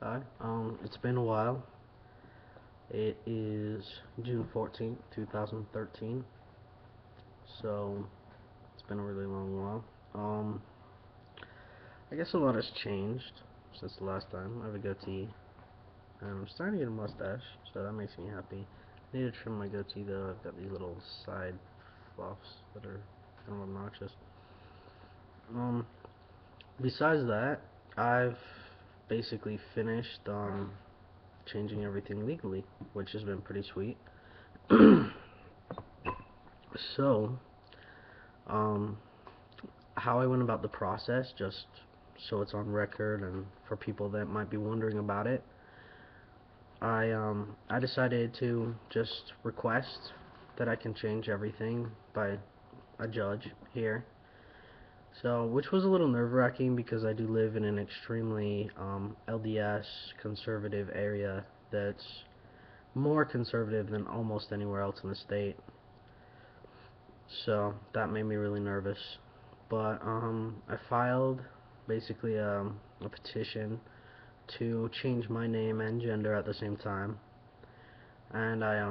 Hi. It's been a while. It is June 14th, 2013. So it's been a really long while. I guess a lot has changed since the last time. I have a goatee, and I'm starting to get a mustache, so that makes me happy. I need to trim my goatee though. I've got these little side fluffs that are kind of obnoxious. Um, Besides that, I've basically finished changing everything legally, which has been pretty sweet. So, um, how I went about the process, just so it's on record and for people that might be wondering about it, I decided to just request that I can change everything by a judge here. So, which was a little nerve-wracking because I do live in an extremely LDS conservative area that's more conservative than almost anywhere else in the state. So that made me really nervous. But I filed basically a petition to change my name and gender at the same time, and I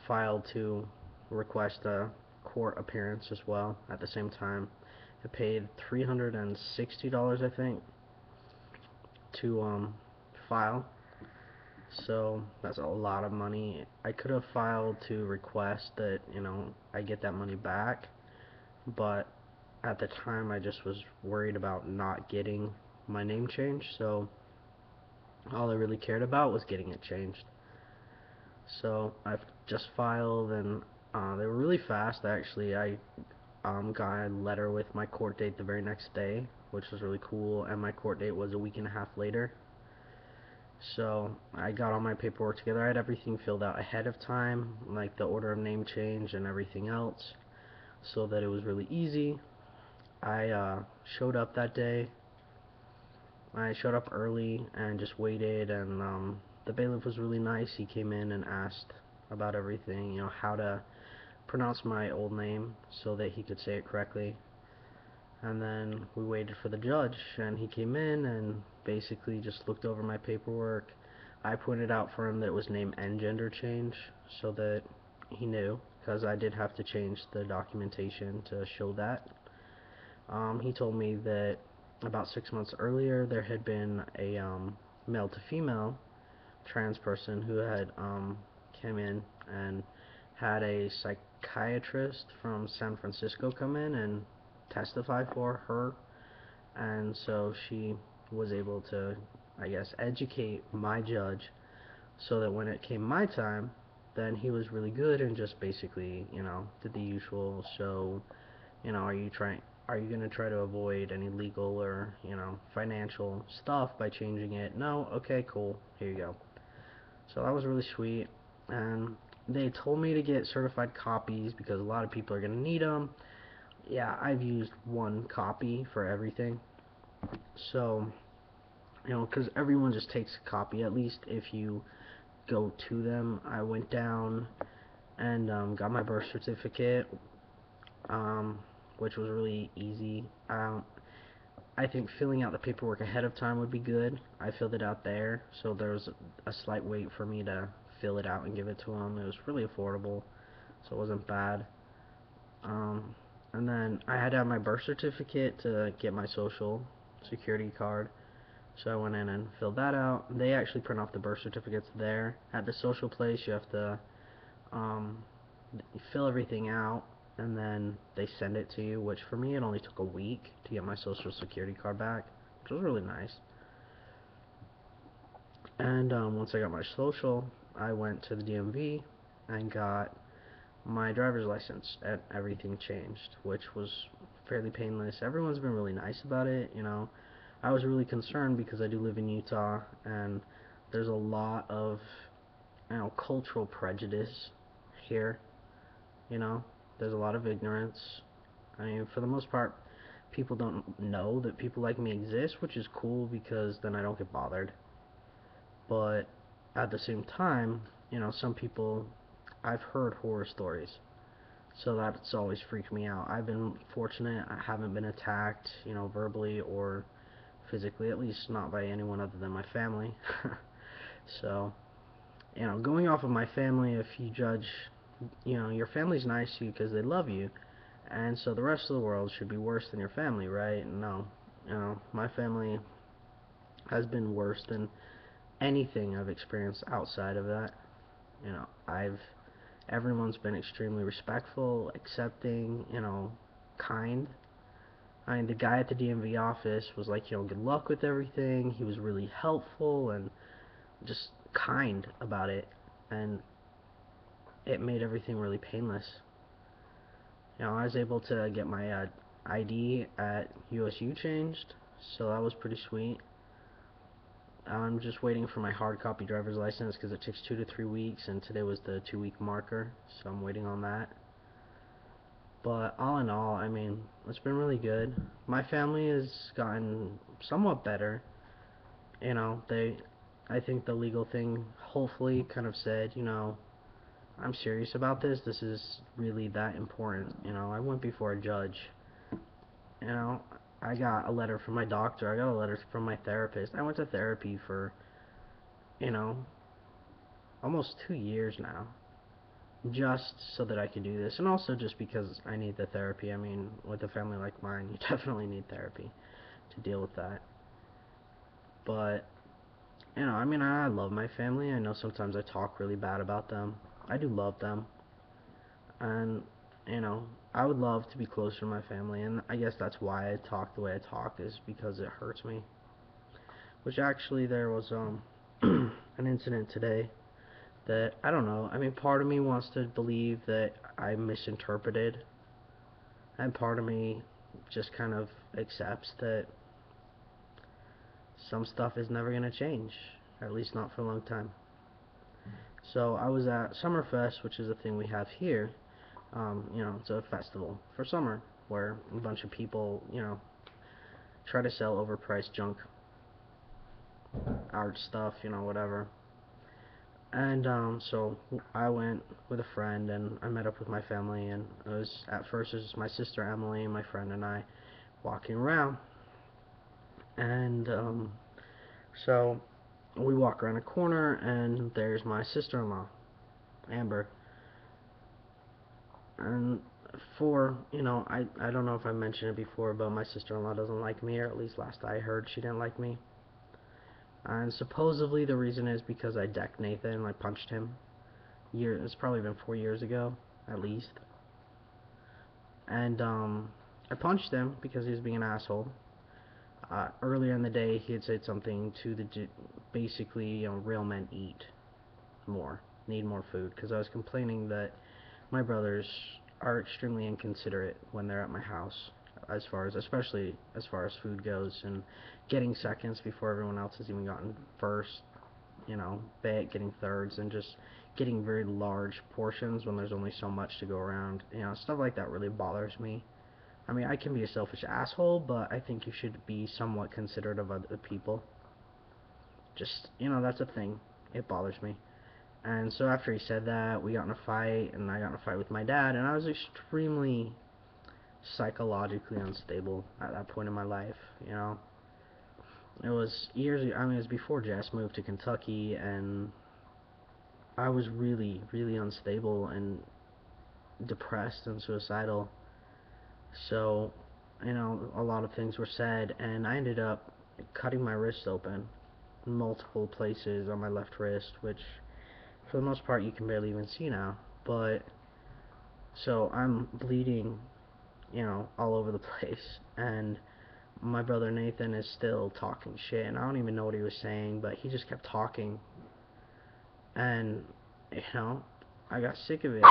filed to request a court appearance as well at the same time. I paid $360, I think, to file. So that's a lot of money. I could have filed to request that I get that money back, but at the time I just was worried about not getting my name changed, so all I really cared about was getting it changed. So I've just filed, and they were really fast actually. I got a letter with my court date the very next day, which was really cool, and my court date was a week and a half later. So I got all my paperwork together. I had everything filled out ahead of time, like the order of name change and everything else, so that it was really easy. I showed up that day. I showed up early and just waited, and the bailiff was really nice. He came in and asked about everything, how to pronounce my old name so that he could say it correctly. And then we waited for the judge, and he came in and basically just looked over my paperwork. I pointed out for him that it was name and gender change so that he knew, because I did have to change the documentation to show that. He told me that about 6 months earlier there had been a male to female trans person who had came in and had a psychiatrist from San Francisco come in and testify for her, and so she was able to, I guess, educate my judge so that when it came my time, then he was really good and just basically, did the usual. So, are you gonna try to avoid any legal or, financial stuff by changing it? No? Okay, cool. Here you go. So that was really sweet. And they told me to get certified copies because a lot of people are gonna need them. Yeah, I've used one copy for everything. So, because everyone just takes a copy, at least if you go to them. I went down and got my birth certificate, um, which was really easy. I think filling out the paperwork ahead of time would be good. I filled it out there, so there was a slight wait for me to fill it out and give it to them. It was really affordable, so it wasn't bad. Um, and then I had to have my birth certificate to get my social security card. So I went in and filled that out. They actually print off the birth certificates there. At the social place, you have to um, fill everything out, and then they send it to you, which for me it only took a week to get my social security card back, which was really nice. And once I got my social, I went to the DMV and got my driver's license, and everything changed, which was fairly painless. Everyone's been really nice about it. I was really concerned because I do live in Utah, and there's a lot of cultural prejudice here. You know, there's a lot of ignorance. I mean, for the most part, people don't know that people like me exist, which is cool because then I don't get bothered. But at the same time, some people, I've heard horror stories, so that's always freaked me out. I've been fortunate; I haven't been attacked, verbally or physically, at least not by anyone other than my family. So, going off of my family, if you judge, your family's nice to you because they love you, and so the rest of the world should be worse than your family, right? No, my family has been worse than anything I've experienced outside of that. I've everyone's been extremely respectful, accepting, kind. I mean, the guy at the DMV office was like, good luck with everything. He was really helpful and just kind about it, and it made everything really painless. I was able to get my ID at USU changed, so that was pretty sweet. I'm just waiting for my hard copy driver's license because it takes 2 to 3 weeks, and today was the 2-week marker, so I'm waiting on that. But all in all, I mean, it's been really good. My family has gotten somewhat better. I think the legal thing hopefully kind of said, I'm serious about this. This is really that important. I went before a judge. You know, I got a letter from my doctor. I got a letter from my therapist. I went to therapy for, you know, almost 2 years now, just so that I could do this, and also just because I need the therapy. I mean, with a family like mine, you definitely need therapy to deal with that. But, I mean, I love my family. I know sometimes I talk really bad about them. I do love them. And, you know, I would love to be closer to my family, and I guess that's why I talk the way I talk, is because it hurts me. Which actually, there was an incident today that, I don't know, I mean, part of me wants to believe that I misinterpreted, and part of me just kind of accepts that some stuff is never going to change, at least not for a long time. So I was at Summerfest, which is a thing we have here. It's a festival for summer where a bunch of people, try to sell overpriced junk, art stuff, whatever. And so I went with a friend, and I met up with my family, and at first it was my sister Emily, my friend, and I walking around. And so we walk around a corner, and there's my sister-in-law, Amber. And I don't know if I mentioned it before, but my sister-in-law doesn't like me, or at least last I heard, she didn't like me. And supposedly the reason is because I decked Nathan, I punched him. It's probably been 4 years ago, at least. And I punched him because he was being an asshole. Earlier in the day, he had said something to basically, real men eat more, need more food, because I was complaining that my brothers are extremely inconsiderate when they're at my house, especially as far as food goes, and getting seconds before everyone else has even gotten first, getting thirds, and just getting very large portions when there's only so much to go around. Stuff like that really bothers me. I mean, I can be a selfish asshole, but I think you should be somewhat considerate of other people. Just, that's a thing. It bothers me. And so after he said that, we got in a fight, and I got in a fight with my dad, and I was extremely psychologically unstable at that point in my life. It was years, I mean, it was before Jess moved to Kentucky, and I was really, really unstable and depressed and suicidal. So, a lot of things were said, and I ended up cutting my wrist open in multiple places on my left wrist, which for the most part you can barely even see now. But so I'm bleeding, all over the place, and my brother Nathan is still talking shit, and I don't even know what he was saying, but he just kept talking, and I got sick of it.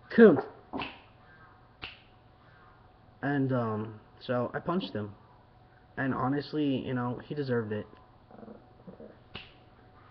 Coon. And so I punched him, and honestly, he deserved it.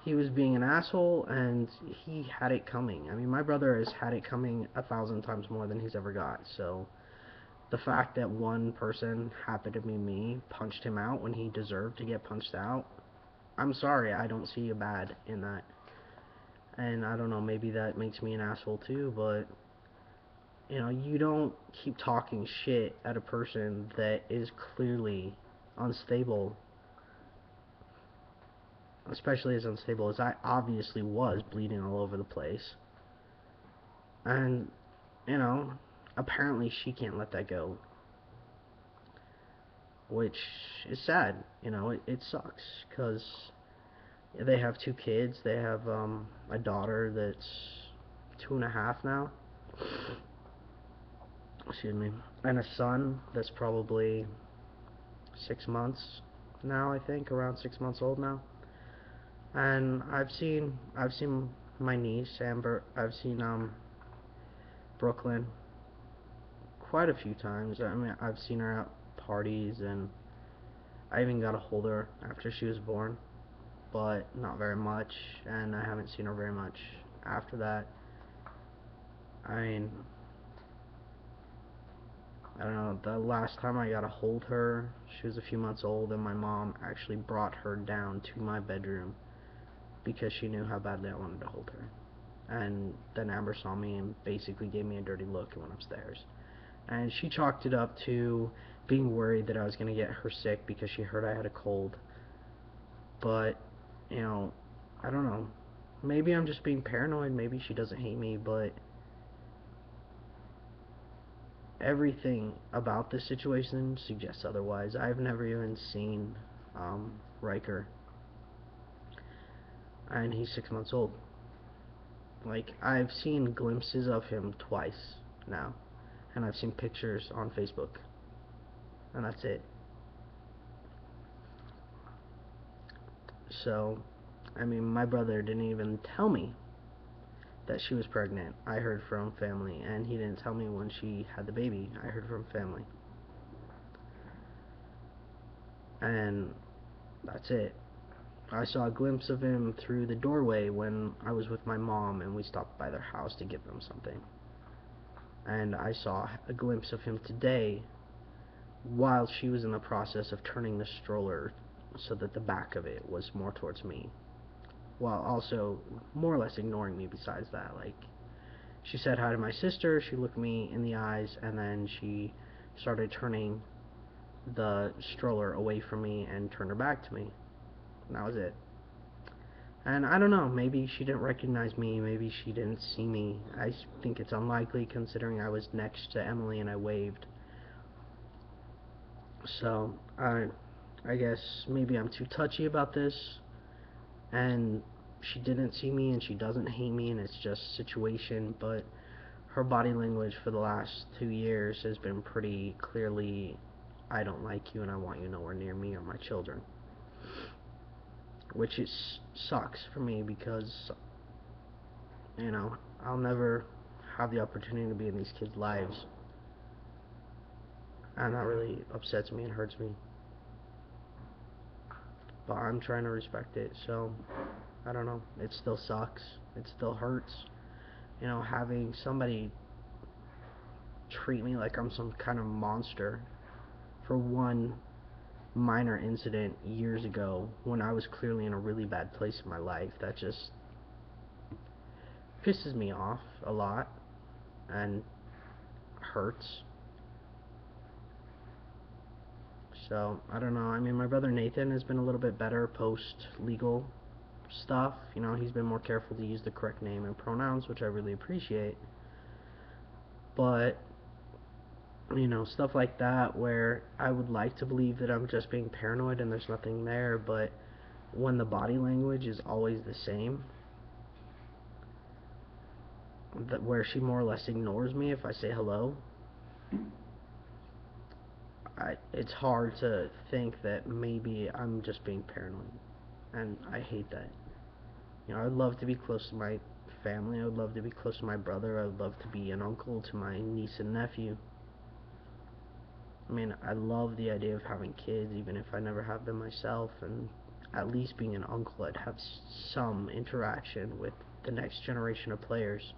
He was being an asshole, and he had it coming. I mean, my brother has had it coming 1,000 times more than he's ever got. So the fact that one person, happened to be me, punched him out when he deserved to get punched out, I'm sorry, I don't see a bad in that. And I don't know, maybe that makes me an asshole too, but you don't keep talking shit at a person that is clearly unstable especially as unstable as I obviously was, bleeding all over the place. And, you know, apparently she can't let that go, which is sad. It sucks because they have two kids. They have a daughter that's 2.5 now. Excuse me. And a son that's probably 6 months now, I think, around 6 months old now. And I've seen my niece Amber. I've seen Brooklyn quite a few times. I mean, I've seen her at parties, and I even got a hold of her after she was born, but not very much, and I haven't seen her very much after that. I mean, I don't know, the last time I got a hold of her, she was a few months old, and my mom actually brought her down to my bedroom because she knew how badly I wanted to hold her. And then Amber saw me and basically gave me a dirty look and went upstairs. And she chalked it up to being worried that I was going to get her sick because she heard I had a cold. But, you know, I don't know. Maybe I'm just being paranoid. Maybe she doesn't hate me, but everything about this situation suggests otherwise. I've never even seen Riker, and he's 6 months old. Like, I've seen glimpses of him twice now, and I've seen pictures on Facebook, and that's it. So, I mean, my brother didn't even tell me that she was pregnant. I heard from family, and he didn't tell me when she had the baby. I heard from family. And that's it. I saw a glimpse of him through the doorway when I was with my mom and we stopped by their house to give them something. And I saw a glimpse of him today while she was in the process of turning the stroller so that the back of it was more towards me, while also more or less ignoring me besides that. Like, she said hi to my sister, she looked me in the eyes, and then she started turning the stroller away from me and turned her back to me. And that was it. And I don't know, maybe she didn't recognize me, maybe she didn't see me. I think it's unlikely considering I was next to Emily and I waved. So, I guess maybe I'm too touchy about this, and she didn't see me and she doesn't hate me and it's just situation, but her body language for the last 2 years has been pretty clearly, I don't like you and I want you nowhere near me or my children. Which sucks for me because, I'll never have the opportunity to be in these kids' lives. And that really upsets me and hurts me. But I'm trying to respect it, so I don't know. It still sucks. It still hurts. Having somebody treat me like I'm some kind of monster for one minor incident years ago when I was clearly in a really bad place in my life, that just pisses me off a lot and hurts. So, I don't know. I mean, my brother Nathan has been a little bit better post-legal stuff. He's been more careful to use the correct name and pronouns, which I really appreciate. But, stuff like that where I would like to believe that I'm just being paranoid and there's nothing there, but when the body language is always the same, where she more or less ignores me if I say hello, it's hard to think that maybe I'm just being paranoid, and I hate that. I'd love to be close to my family, I would love to be close to my brother, I would love to be an uncle to my niece and nephew. I mean, I love the idea of having kids, even if I never have them myself, and at least being an uncle, I'd have some interaction with the next generation of players.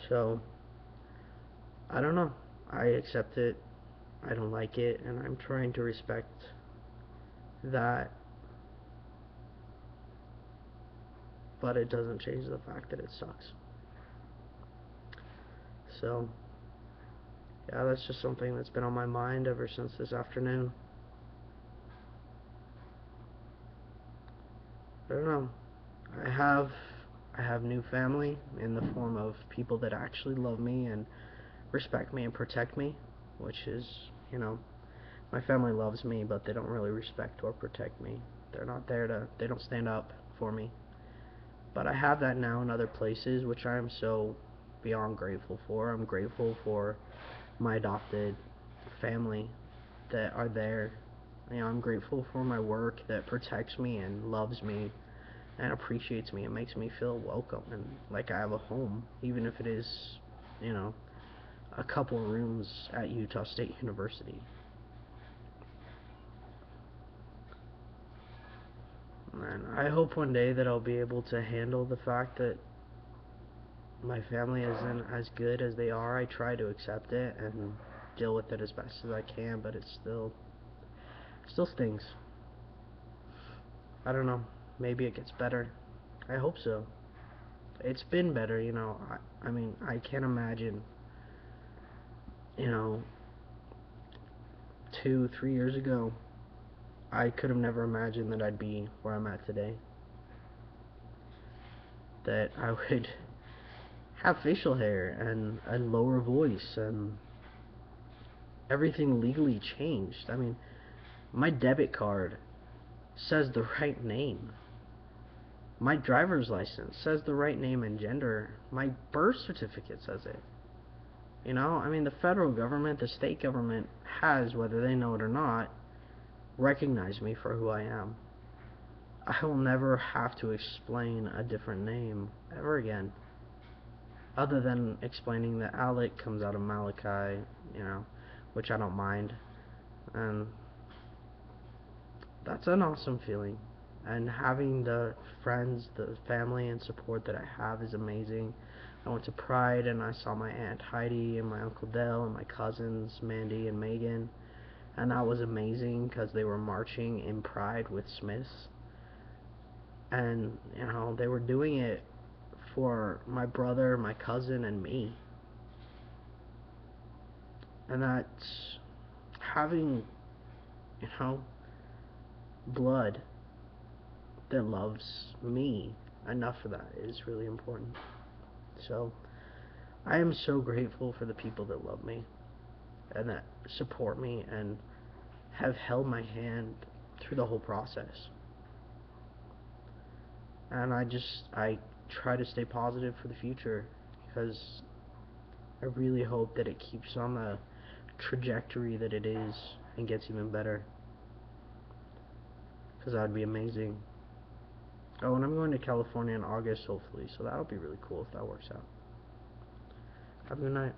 So, I don't know. I accept it. I don't like it, and I'm trying to respect that. But it doesn't change the fact that it sucks. So, yeah, that's just something that's been on my mind ever since this afternoon. don't know. I have I have new family in the form of people that actually love me and respect me and protect me, which is, you know, my family loves me, but they don't really respect or protect me. They don't stand up for me. But I have that now in other places, which I am so beyond grateful for. I'm grateful for my adopted family that are there. I'm grateful for my work that protects me and loves me and appreciates me and makes me feel welcome and like I have a home, even if it is, you know, a couple rooms at Utah State University. And I hope one day that I'll be able to handle the fact that my family isn't as good as they are. I try to accept it and deal with it as best as I can, but it still stings. I don't know. Maybe it gets better. I hope so. It's been better, you know. I mean, I can't imagine, you know, 2, 3 years ago, I could have never imagined that I'd be where I'm at today. That I would have facial hair and a lower voice and everything legally changed. I mean, my debit card says the right name. My driver's license says the right name and gender. My birth certificate says it. I mean, the federal government, the state government has, whether they know it or not, recognized me for who I am. I will never have to explain a different name ever again. Other than explaining that Alec comes out of Malachi, which I don't mind. And that's an awesome feeling. And having the friends, the family, and support that I have is amazing. I went to Pride and I saw my Aunt Heidi and my Uncle Dell and my cousins Mandy and Megan, and that was amazing because they were marching in Pride with Smiths, and they were doing it for my brother, my cousin, and me. And that's having, you know, blood that loves me enough for that is really important. So I am so grateful for the people that love me and that support me and have held my hand through the whole process. And I try to stay positive for the future because I really hope that it keeps on the trajectory that it is and gets even better, because that would be amazing. Oh, and I'm going to California in August hopefully, so that'll be really cool if that works out. Have a good night.